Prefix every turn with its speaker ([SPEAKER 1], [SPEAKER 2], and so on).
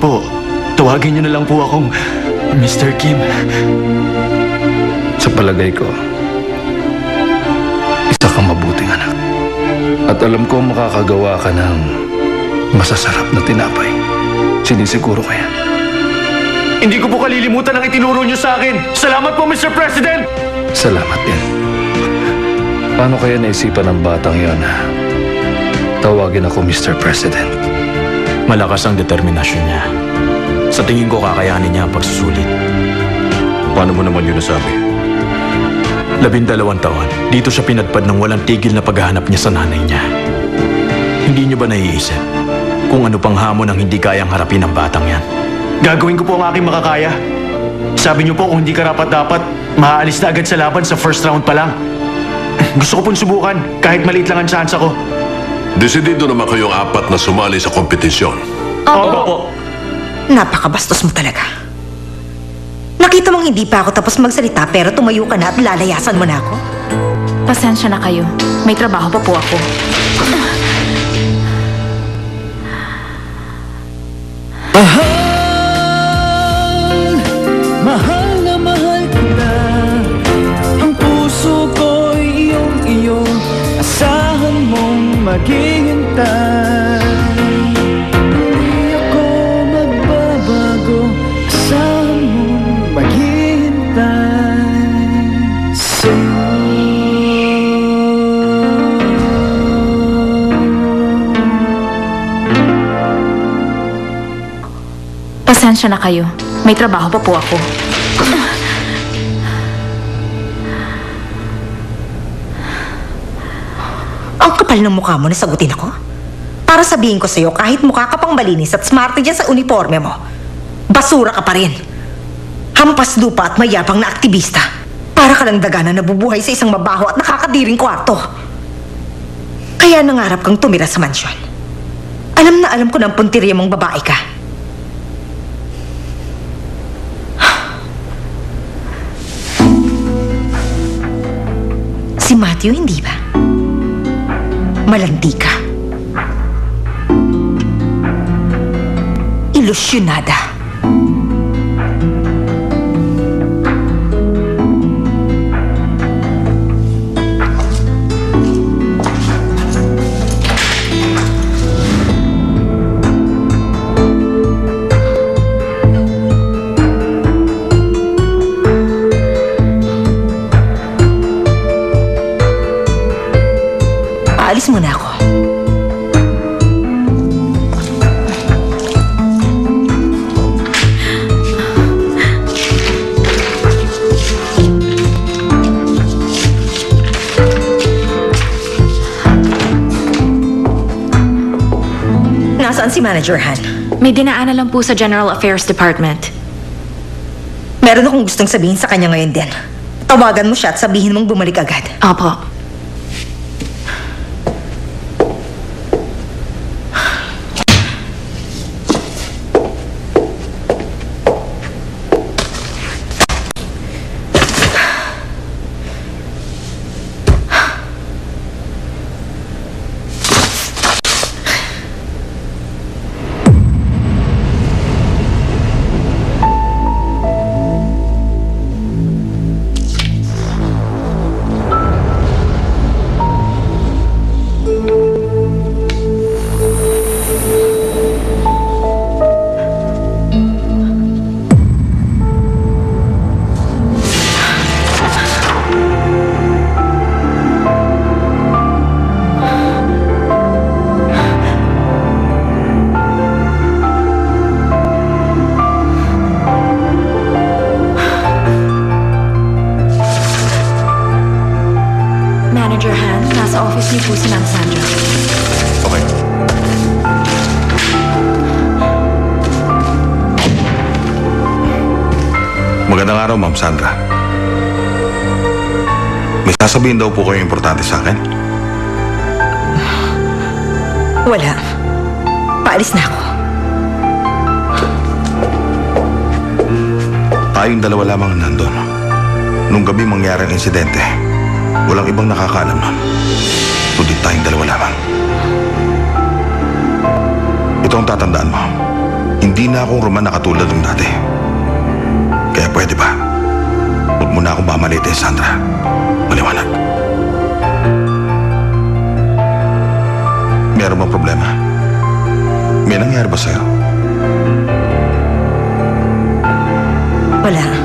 [SPEAKER 1] po, tawagin niyo na lang po akong Mr. Kim.
[SPEAKER 2] Sa palagay ko, isa kang mabuting anak. At alam ko makakagawa ka ng masasarap na tinapay. Sinisiguro ko yan.
[SPEAKER 1] Hindi ko po kalilimutan ang itinuro niyo sa akin. Salamat po, Mr. President!
[SPEAKER 2] Salamat din. Paano kaya naisipan ng batang yon na tawagin ako Mr. President?
[SPEAKER 3] Malakas ang determinasyon niya. Sa tingin ko kakayanin niya ang pagsusulit.
[SPEAKER 4] Paano mo naman yun nasabi?
[SPEAKER 3] 12 taon, dito siya pinadpad ng walang tigil na paghahanap niya sa nanay niya. Hindi niyo ba naiisip kung ano pang hamon ang hindi kayang harapin ng batang yan?
[SPEAKER 1] Gagawin ko po ang aking makakaya. Sabi niyo po kung hindi karapat-dapat, maaalis na agad sa laban sa first round pa lang. Gusto ko pong subukan, kahit maliit lang ang tsansa ko.
[SPEAKER 4] Desidido naman kayong apat na sumali sa kompetisyon.
[SPEAKER 1] Opo.
[SPEAKER 5] Napakabastos mo talaga. Nakita mong hindi pa ako tapos magsalita pero tumayo ka na at lalayasan mo na ako?
[SPEAKER 6] Pasensya na kayo. May trabaho pa po ako.
[SPEAKER 7] Mahal na mahal kita. Ang puso ko'y iyong-iyo. Asahan mong maghihintay. Hindi ako magbabago. Asahan mong maghihintay sa'yo.
[SPEAKER 6] Pasensya na kayo. May trabaho pa po ako.
[SPEAKER 5] Ang kapal ng mukha mo na sagutin ako? Para sabihin ko sa'yo, kahit mukha ka pang malinis at smarte dyan sa uniforme mo, basura ka pa rin. Hampas lupa at mayabang na aktivista. Para ka lang daga na nabubuhay sa isang mabaho at nakakadiring kwarto. Kaya nangarap kang tumira sa mansyon. Alam na alam ko ng puntirya mong babae ka. Si Matthew, hindi ba? Malandi ka. Ilusyonada. Aalis muna ako. Nasaan si Manager Han?
[SPEAKER 6] May dinaanan lang po sa General Affairs Department.
[SPEAKER 5] Meron akong gustong sabihin sa kanya ngayon din. Tawagan mo siya at sabihin mong bumalik agad.
[SPEAKER 6] Opo. Manager Han, nasa office niyo po si Ma'am Sandra.
[SPEAKER 4] Okay. Magandang araw, Ma'am Sandra. May sasabihin daw po kayo importante sa akin?
[SPEAKER 5] Wala. Paalis na ako.
[SPEAKER 4] Tayong dalawa lamang nandun. Nung gabi mangyari ang insidente, walang ibang nakakaalam nun. Kundi tayong dalawa lamang. Ito ang tatandaan mo. Hindi Hindi na akong roman na katulad ng dati. Kaya pwede ba? Huwag mo na akong mamalitin, Sandra. Maliwanag. Meron bang problema? May nangyari ba sa'yo?
[SPEAKER 5] Wala.